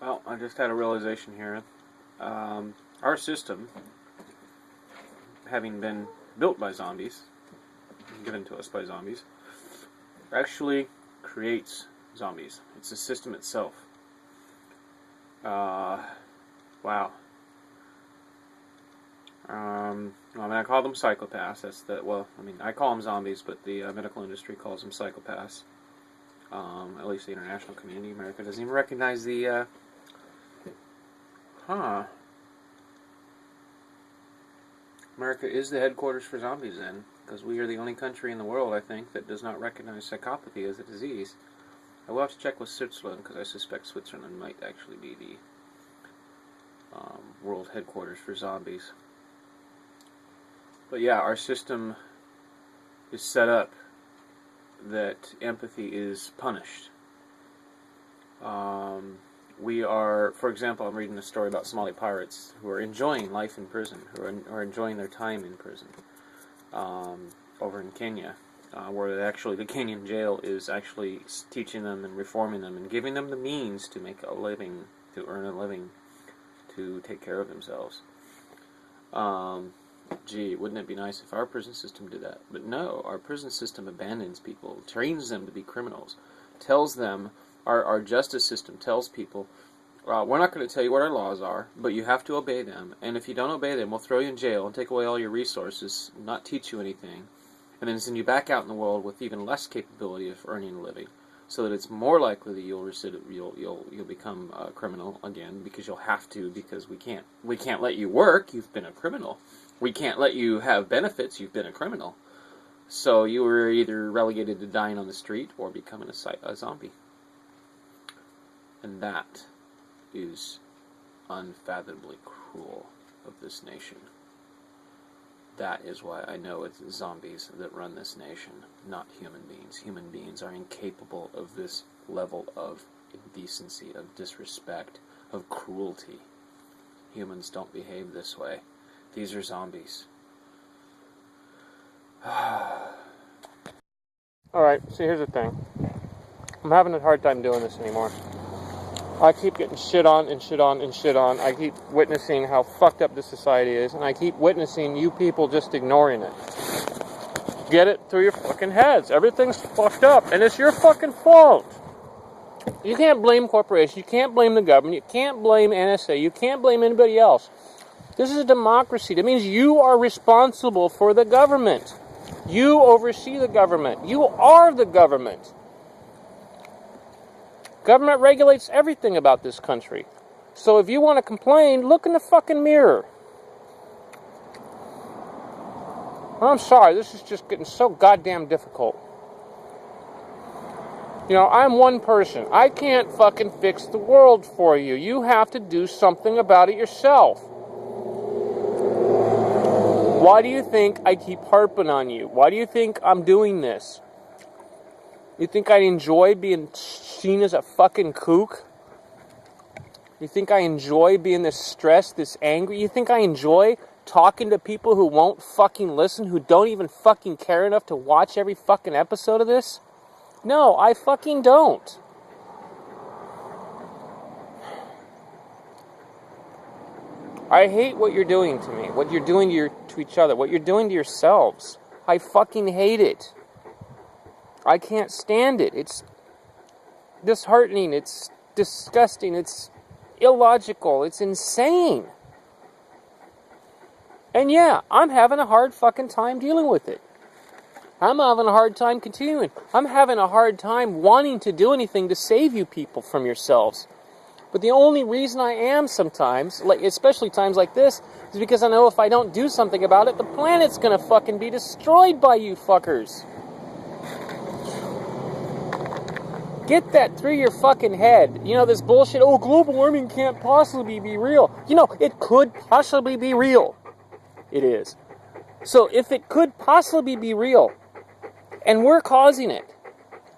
Well, I just had a realization here. Our system, having been built by zombies, given to us by zombies, actually creates zombies. It's the system itself. Wow. I call them psychopaths. I call them zombies, but the medical industry calls them psychopaths. At least the international community. America doesn't even recognize the, America is the headquarters for zombies then, because we are the only country in the world, I think, that does not recognize psychopathy as a disease. I will have to check with Switzerland, because I suspect Switzerland might actually be the world headquarters for zombies. But yeah, our system is set up that empathy is punished. We are, for example, I'm reading a story about Somali pirates who are enjoying life in prison, who are enjoying their time in prison over in Kenya, where actually the Kenyan jail is actually teaching them and reforming them and giving them the means to make a living, to earn a living, to take care of themselves. Gee, wouldn't it be nice if our prison system did that? But no, our prison system abandons people, trains them to be criminals, tells them, our justice system tells people, we're not going to tell you what our laws are, but you have to obey them, and if you don't obey them, we'll throw you in jail and take away all your resources, not teach you anything, and then send you back out in the world with even less capability of earning a living, so that it's more likely that you'll become a criminal again, because you'll have to, because we can't let you work, you've been a criminal. We can't let you have benefits, you've been a criminal. So you were either relegated to dying on the street or becoming a zombie. And that is unfathomably cruel of this nation. That is why I know it's zombies that run this nation, not human beings. Human beings are incapable of this level of indecency, of disrespect, of cruelty. Humans don't behave this way. These are zombies. Alright, so here's the thing. I'm having a hard time doing this anymore. I keep getting shit on and shit on and shit on. I keep witnessing how fucked up this society is, and I keep witnessing you people just ignoring it. Get it through your fucking heads. Everything's fucked up, and it's your fucking fault. You can't blame corporations. You can't blame the government. You can't blame NSA. You can't blame anybody else. This is a democracy. That means you are responsible for the government. You oversee the government. You are the government. Government regulates everything about this country. So if you want to complain, look in the fucking mirror. I'm sorry, this is just getting so goddamn difficult. You know, I'm one person. I can't fucking fix the world for you. You have to do something about it yourself. Why do you think I keep harping on you? Why do you think I'm doing this? You think I enjoy being seen as a fucking kook? You think I enjoy being this stressed, this angry? You think I enjoy talking to people who won't fucking listen, who don't even fucking care enough to watch every fucking episode of this? No, I fucking don't. I hate what you're doing to me, what you're doing to each other, what you're doing to yourselves. I fucking hate it. I can't stand it. It's disheartening. It's disgusting. It's illogical. It's insane. And yeah, I'm having a hard fucking time dealing with it. I'm having a hard time continuing. I'm having a hard time wanting to do anything to save you people from yourselves. But the only reason I am sometimes, especially times like this, is because I know if I don't do something about it, the planet's gonna fucking be destroyed by you fuckers. Get that through your fucking head. You know, this bullshit, global warming can't possibly be real. You know, it could possibly be real. It is. So if it could possibly be real, and we're causing it,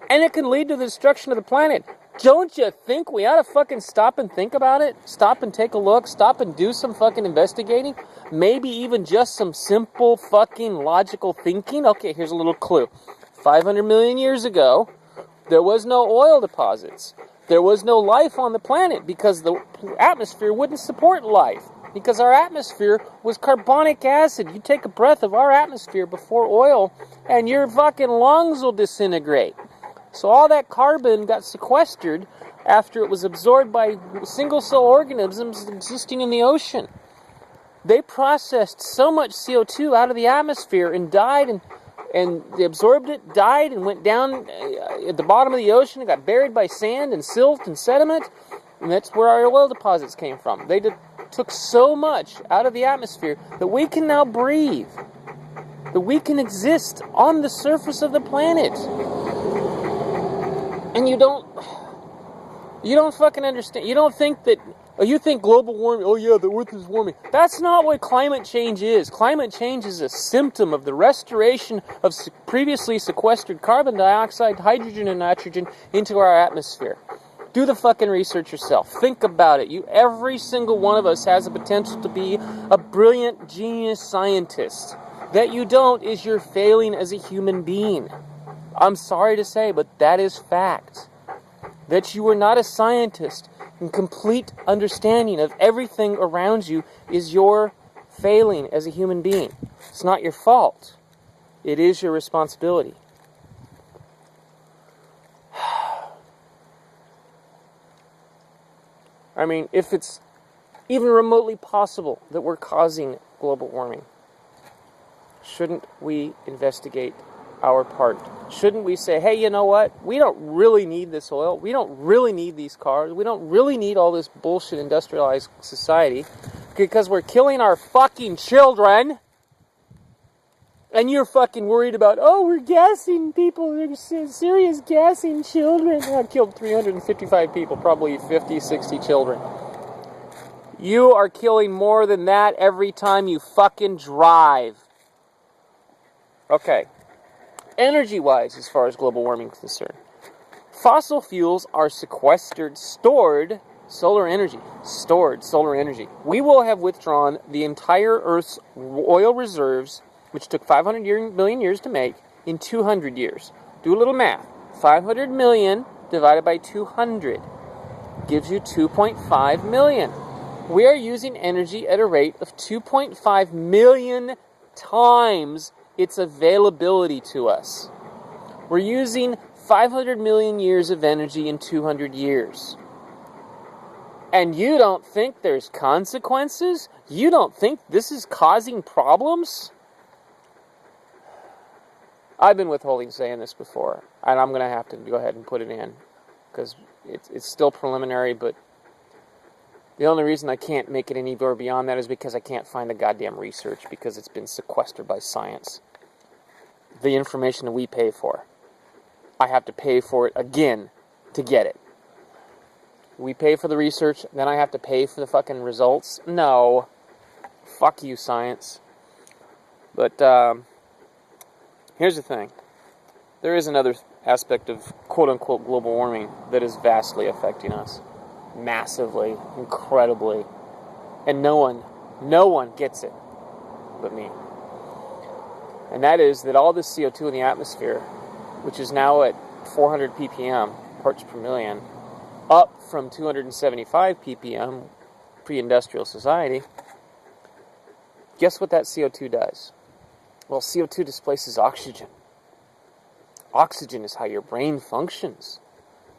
and it could lead to the destruction of the planet, don't you think we ought to fucking stop and think about it? Stop and take a look? Stop and do some fucking investigating? Maybe even just some simple fucking logical thinking? Okay, here's a little clue. 500 million years ago, there was no oil deposits. there was no life on the planet because the atmosphere wouldn't support life. Because our atmosphere was carbonic acid. You take a breath of our atmosphere before oil, and your fucking lungs will disintegrate. So all that carbon got sequestered after it was absorbed by single-cell organisms existing in the ocean. They processed so much CO2 out of the atmosphere and died, and they absorbed it, died, and went down at the bottom of the ocean and got buried by sand and silt and sediment. And that's where our oil deposits came from. They took so much out of the atmosphere that we can now breathe, that we can exist on the surface of the planet. And you don't fucking understand. You don't think that, you think global warming, oh yeah, the earth is warming. That's not what climate change is. Climate change is a symptom of the restoration of previously sequestered carbon dioxide, hydrogen, and nitrogen into our atmosphere. Do the fucking research yourself. Think about it. Every single one of us has the potential to be a brilliant, genius scientist. That you don't is you're failing as a human being. I'm sorry to say, but that is fact. That you are not a scientist in complete understanding of everything around you is your failing as a human being. It's not your fault. It is your responsibility. I mean, if it's even remotely possible that we're causing global warming, shouldn't we investigate our part? Shouldn't we say, hey, you know what? We don't really need this oil. We don't really need these cars. We don't really need all this bullshit industrialized society because we're killing our fucking children. And you're fucking worried about, oh, we're gassing people. There's serious gassing children. I killed 355 people, probably 50, 60 children. You are killing more than that every time you fucking drive. Okay. Energy-wise, as far as global warming is concerned, fossil fuels are stored solar energy. We will have withdrawn the entire Earth's oil reserves, which took 500 million years to make, in 200 years. Do a little math. 500 million divided by 200 gives you 2.5 million. We are using energy at a rate of 2.5 million times its availability to us. We're using 500 million years of energy in 200 years. And you don't think there's consequences? You don't think this is causing problems? I've been withholding saying this before, and I'm going to have to go ahead and put it in, because it's still preliminary, but the only reason I can't make it any more beyond that is because I can't find the goddamn research, because it's been sequestered by science. The information that we pay for, I have to pay for it again to get it. We pay for the research, then I have to pay for the fucking results? No. Fuck you, science. But, here's the thing. There is another aspect of quote-unquote global warming that is vastly affecting us. Massively, incredibly. And no one gets it but me. And that is that all this CO2 in the atmosphere, which is now at 400 ppm, parts per million, up from 275 ppm, pre-industrial society, guess what that CO2 does? Well, CO2 displaces oxygen. Oxygen is how your brain functions.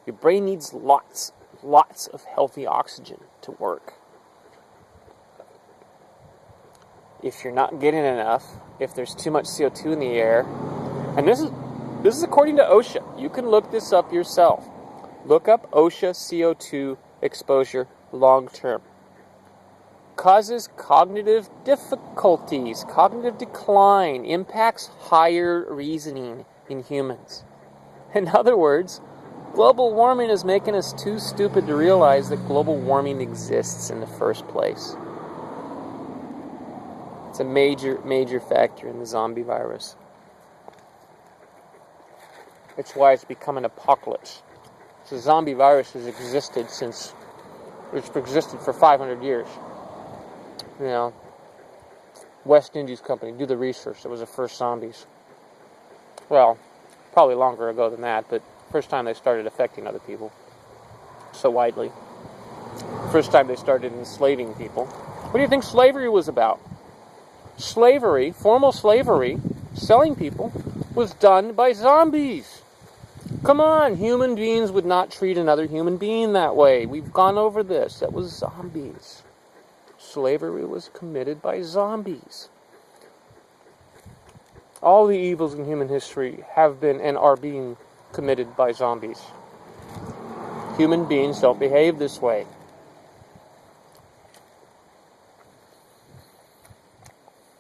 Your brain needs lots of healthy oxygen to work. If you're not getting enough, if there's too much CO2 in the air, and this is according to OSHA. You can look this up yourself. Look up OSHA CO2 exposure long term. Causes cognitive difficulties, cognitive decline, impacts higher reasoning in humans. In other words, global warming is making us too stupid to realize that global warming exists in the first place. It's a major factor in the zombie virus. It's why it's become an apocalypse. The zombie virus has existed for 500 years. You know, West Indies Company, do the research. That was the first zombies. Well, probably longer ago than that, but first time they started affecting other people. so widely. First time they started enslaving people. What do you think slavery was about? Slavery, formal slavery, selling people, was done by zombies. Come on, human beings would not treat another human being that way. We've gone over this. That was zombies. Slavery was committed by zombies. All the evils in human history have been and are being committed by zombies. Human beings don't behave this way.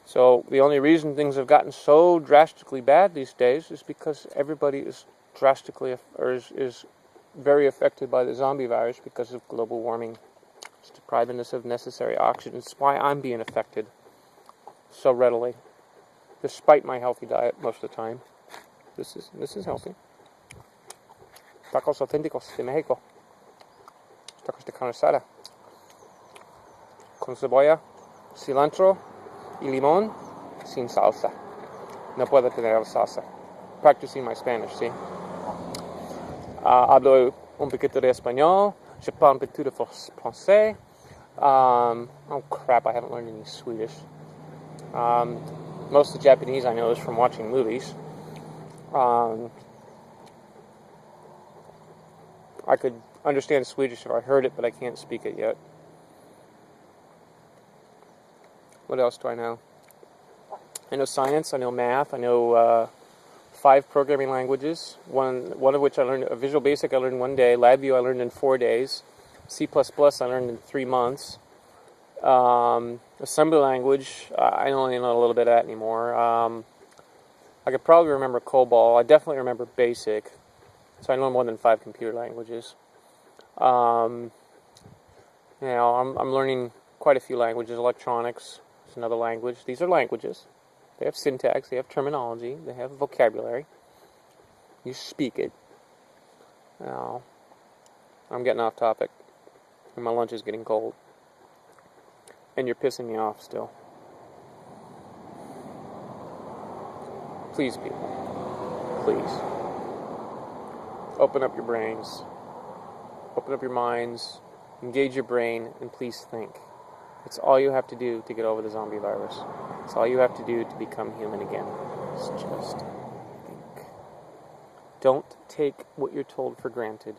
So the only reason things have gotten so drastically bad these days is because everybody is drastically or is very affected by the zombie virus because of global warming. It's depriving us of necessary oxygen. It's why I'm being affected so readily, despite my healthy diet most of the time. This is healthy. Tacos auténticos de México. Tacos de carne asada. Con cebolla, cilantro y limón, sin salsa. No puedo tener salsa. Practicing my Spanish, see? Hablo un poquito de español. Je parle un peu de français. Oh crap, I haven't learned any Swedish. Most of the Japanese I know is from watching movies. I could understand Swedish if I heard it, but I can't speak it yet. What else do I know? I know science, I know math, I know 5 programming languages, one of which I learned, Visual Basic I learned 1 day, LabVIEW I learned in 4 days, C++ I learned in 3 months, assembly language, I only know a little bit of that anymore. I could probably remember COBOL, I definitely remember BASIC, so I know more than 5 computer languages. I'm learning quite a few languages. Electronics is another language. These are languages. They have syntax, they have terminology, they have vocabulary. You speak it. Now, I'm getting off topic, and my lunch is getting cold. And you're pissing me off still. Please, people. Please. Open up your brains. Open up your minds. Engage your brain, and please think. It's all you have to do to get over the zombie virus. It's all you have to do to become human again. It's just think. Don't take what you're told for granted.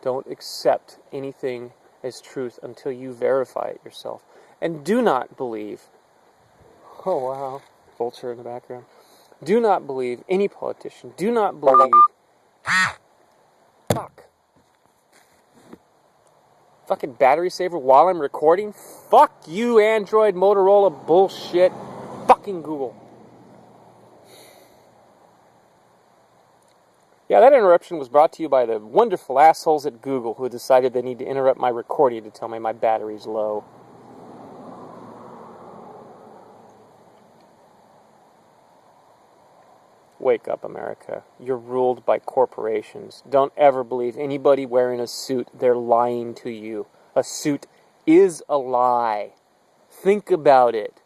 Don't accept anything as truth until you verify it yourself. And do not believe, oh wow, vulture in the background. Do not believe any politician. Do not believe, fucking battery saver while I'm recording? Fuck you, Android, Motorola, bullshit. Fucking Google. Yeah, that interruption was brought to you by the wonderful assholes at Google who decided they need to interrupt my recording to tell me my battery's low. Wake up, America. You're ruled by corporations. Don't ever believe anybody wearing a suit. They're lying to you. A suit is a lie. Think about it.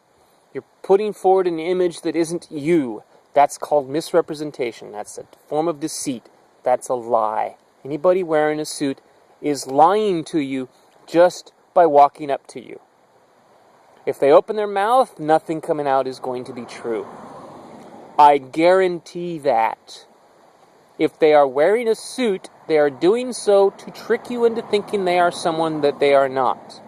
You're putting forward an image that isn't you. That's called misrepresentation. That's a form of deceit. That's a lie. Anybody wearing a suit is lying to you just by walking up to you. If they open their mouth, nothing coming out is going to be true. I guarantee that. If they are wearing a suit, they are doing so to trick you into thinking they are someone that they are not.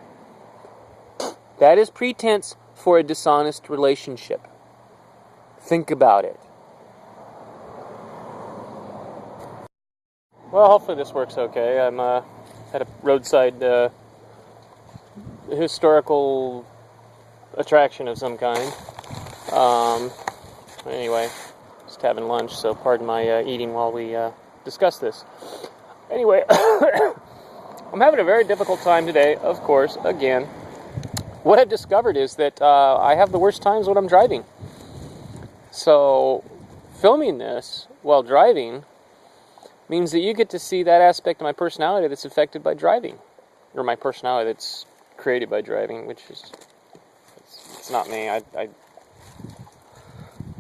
That is pretense for a dishonest relationship. Think about it. Well, hopefully this works okay. I'm at a roadside historical attraction of some kind. Anyway, just having lunch, so pardon my eating while we discuss this. Anyway, I'm having a very difficult time today, of course, again. What I've discovered is that I have the worst times when I'm driving. So, filming this while driving means that you get to see that aspect of my personality that's affected by driving. Or my personality that's created by driving, which is, it's not me. I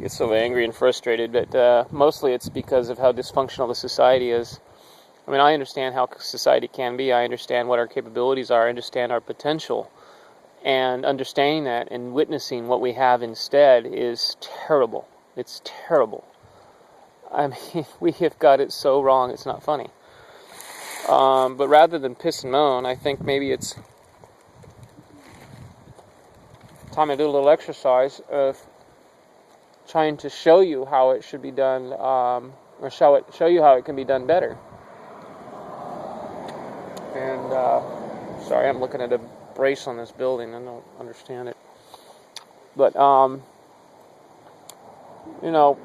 get so angry and frustrated, but mostly it's because of how dysfunctional the society is. I mean, I understand how society can be. I understand what our capabilities are. I understand our potential. And understanding that and witnessing what we have instead is terrible. It's terrible. I mean, we have got it so wrong, it's not funny. But rather than piss and moan, I think maybe it's time to do a little exercise of trying to show you how it should be done, or show you how it can be done better. And sorry, I'm looking at a brace on this building. I don't understand it. But you know,